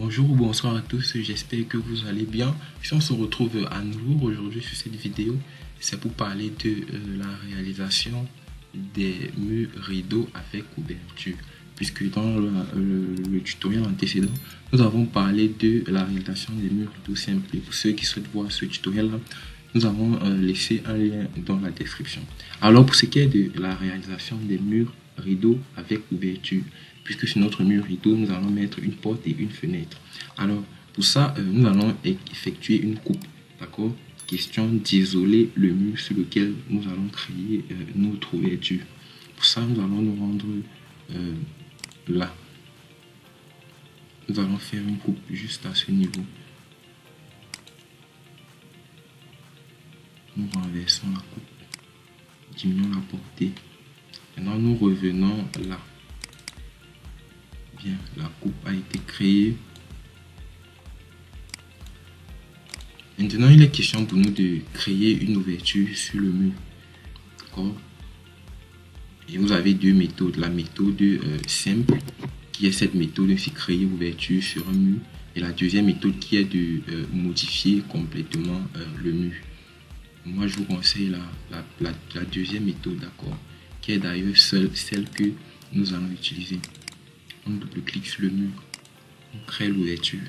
Bonjour ou bonsoir à tous, j'espère que vous allez bien. Si on se retrouve à nouveau aujourd'hui sur cette vidéo, c'est pour parler de la réalisation des murs rideaux avec couverture. Puisque dans le tutoriel antécédent, nous avons parlé de la réalisation des murs rideaux simples. Et pour ceux qui souhaitent voir ce tutoriel-là, nous avons laissé un lien dans la description. Alors pour ce qui est de la réalisation des murs rideaux avec couverture, puisque sur notre mur rideau, nous allons mettre une porte et une fenêtre. Alors, pour ça, nous allons effectuer une coupe, d'accord? Question d'isoler le mur sur lequel nous allons créer notre ouverture. Pour ça, nous allons nous rendre là. Nous allons faire une coupe juste à ce niveau. Nous renversons la coupe, diminuons la portée. Maintenant, nous revenons là. Bien, la coupe a été créée. Maintenant, il est question pour nous de créer une ouverture sur le mur. D'accord? Et vous avez deux méthodes. La méthode simple, qui est cette méthode de créer ouverture sur un mur. Et la deuxième méthode qui est de modifier complètement le mur. Moi, je vous conseille la deuxième méthode, d'accord? Qui est d'ailleurs celle que nous allons utiliser. On double-clique sur le mur, on crée l'ouverture.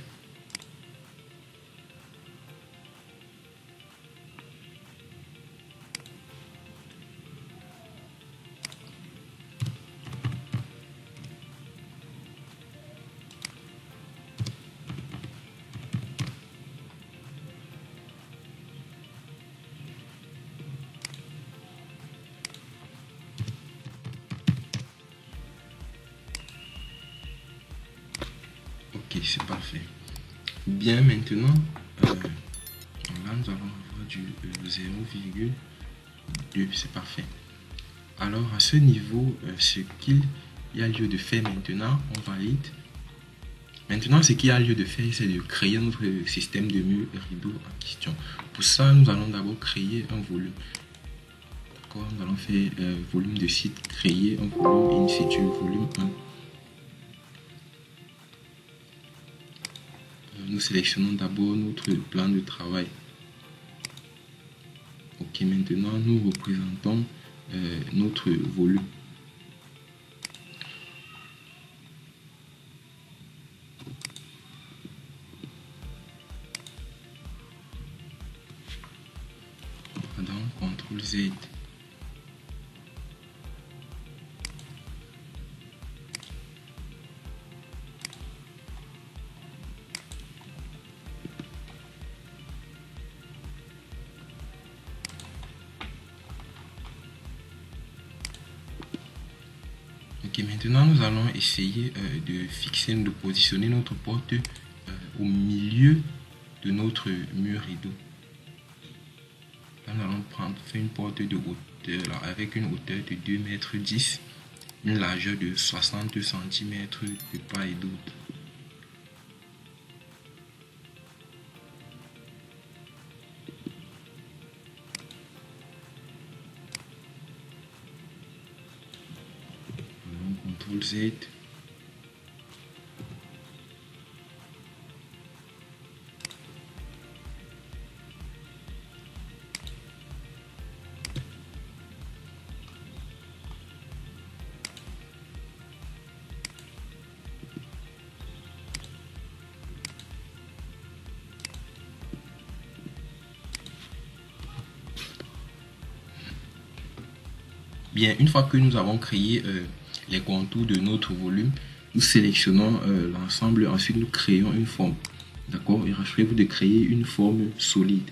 Ok, c'est parfait. Bien, maintenant, là nous allons avoir du 0,2, c'est parfait. Alors à ce niveau, ce qu'il y a lieu de faire maintenant, on valide. Maintenant, ce qu'il y a lieu de faire, c'est de créer notre système de mur rideau en question. Pour ça, nous allons d'abord créer un volume. D'accord, nous allons faire volume de site, créer un volume in situ, volume 1. Nous sélectionnons d'abord notre plan de travail. Ok, maintenant nous représentons notre volume. Donc, CTRL Z. Ok, maintenant nous allons essayer de fixer, de positionner notre porte au milieu de notre mur rideau. Là, nous allons faire une porte de hauteur là, avec une hauteur de 2,10 m, une largeur de 60 cm de part et d'autre. CTRL Z. Bien, une fois que nous avons créé les contours de notre volume, nous sélectionnons l'ensemble, ensuite nous créons une forme. D'accord? Il rassurez-vous de créer une forme solide.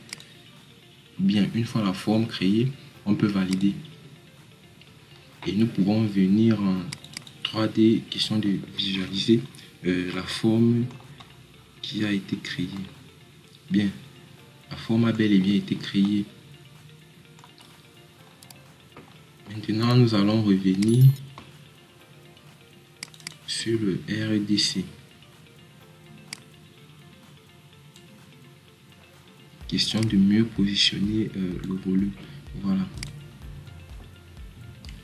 Bien, une fois la forme créée, on peut valider. Et nous pouvons venir en 3D, question de visualiser la forme qui a été créée. Bien, la forme a bel et bien été créée. Maintenant, nous allons revenir sur le RDC. Question de mieux positionner le volume. Voilà.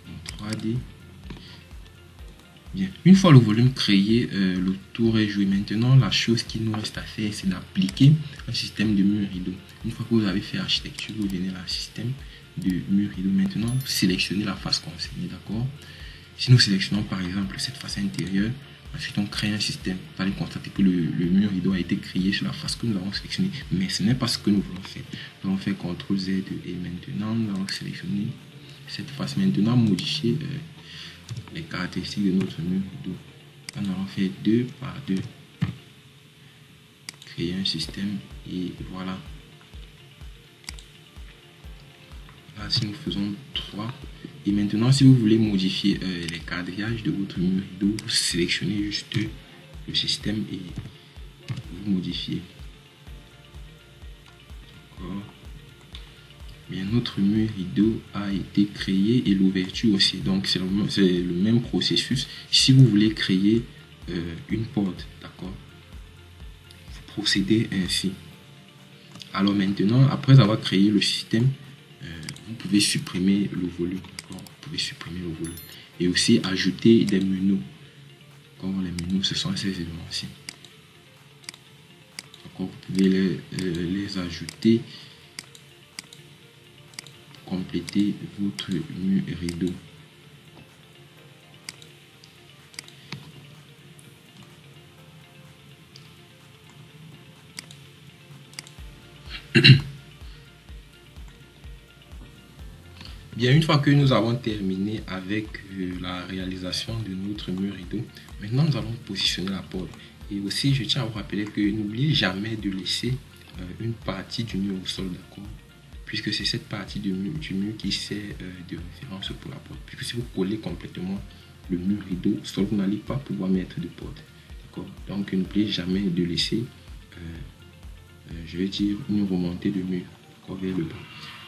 En 3D. Bien, une fois le volume créé, le tour est joué. Maintenant, la chose qui nous reste à faire, c'est d'appliquer un système de mur rideau. Une fois que vous avez fait architecture, vous venez à système de mur rideau. Maintenant, vous sélectionnez la face concernée, d'accord? Si nous sélectionnons par exemple cette face intérieure, ensuite on crée un système, vous allez constater que le mur rideau a été créé sur la face que nous avons sélectionnée. Mais ce n'est pas ce que nous voulons faire. Nous allons faire CTRL Z et maintenant nous allons sélectionner cette face. Maintenant, modifier les caractéristiques de notre mur rideau. Nous allons faire 2 par 2. Créer un système et voilà. Là, si nous faisons 3. Et maintenant, si vous voulez modifier les quadrillages de votre mur rideau, vous sélectionnez juste le système et vous modifiez. Bien, notre mur rideau a été créé et l'ouverture aussi. Donc, c'est le même processus. Si vous voulez créer une porte, d'accord, vous procédez ainsi. Alors maintenant, après avoir créé le système, vous pouvez supprimer le volume. Vous pouvez supprimer le volume. Et aussi ajouter des menus. Comme les menus, ce sont ces éléments-ci. Vous pouvez les ajouter. Compléter votre mur rideau. Bien, une fois que nous avons terminé avec la réalisation de notre mur rideau, maintenant nous allons positionner la porte. Et aussi, je tiens à vous rappeler que n'oubliez jamais de laisser une partie du mur au sol, d'accord? Puisque c'est cette partie du mur qui sert de référence pour la porte. Puisque si vous collez complètement le mur rideau au sol, vous n'allez pas pouvoir mettre de porte. D'accord? Donc, n'oubliez jamais de laisser, je vais dire, une remontée de mur vers le bas.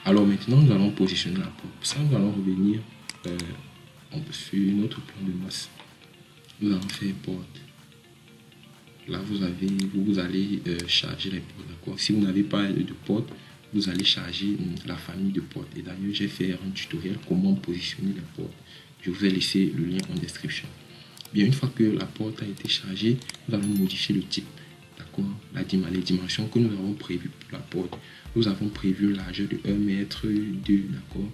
Alors maintenant, nous allons positionner la porte. Pour ça, nous allons revenir sur notre plan de masse. Nous allons faire porte. Là, vous allez charger les portes. D'accord? Si vous n'avez pas de porte, vous allez charger la famille de portes. Et d'ailleurs, j'ai fait un tutoriel comment positionner les portes. Je vous ai laissé le lien en description. Bien, une fois que la porte a été chargée, nous allons modifier le type. D'accord? Les dimensions que nous avons prévues pour la porte. Nous avons prévu une largeur de 1 mètre 2. D'accord?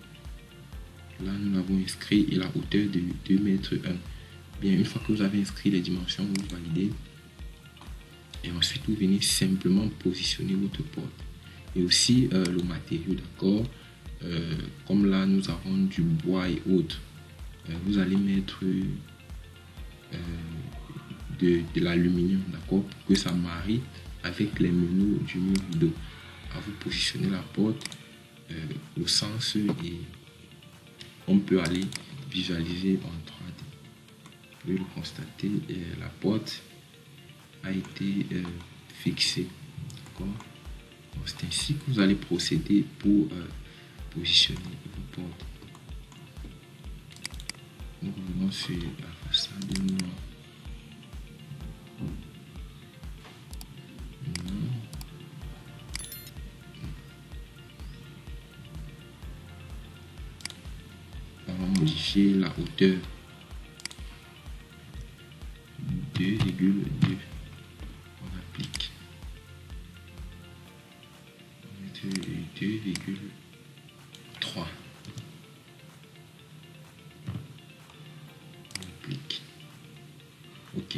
Là, nous l'avons inscrit et la hauteur de 2 mètres 1. Bien, une fois que vous avez inscrit les dimensions, vous validez. Et ensuite, vous venez simplement positionner votre porte. Et aussi le matériau, d'accord, comme là nous avons du bois et autres, vous allez mettre de l'aluminium, d'accord, pour que ça marie avec les menus du mur rideau. À vous positionner la porte au sens et on peut aller visualiser en 3D. Vous pouvez le constater, la porte a été fixée, d'accord. C'est ainsi que vous allez procéder pour positionner vos portes. Nous revenons sur la façade noire. On va modifier la hauteur 2,2. On applique 2,3. On applique. OK.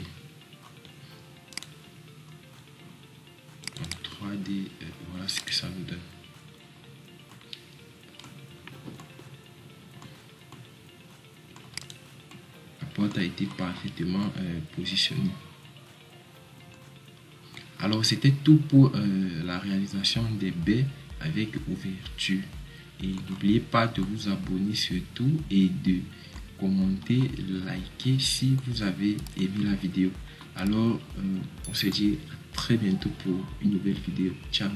En 3D, voilà ce que ça nous donne. La porte a été parfaitement positionnée. Alors, c'était tout pour la réalisation des baies avec ouverture. Et n'oubliez pas de vous abonner surtout et de commenter, liker si vous avez aimé la vidéo. Alors, on se dit à très bientôt pour une nouvelle vidéo. Ciao!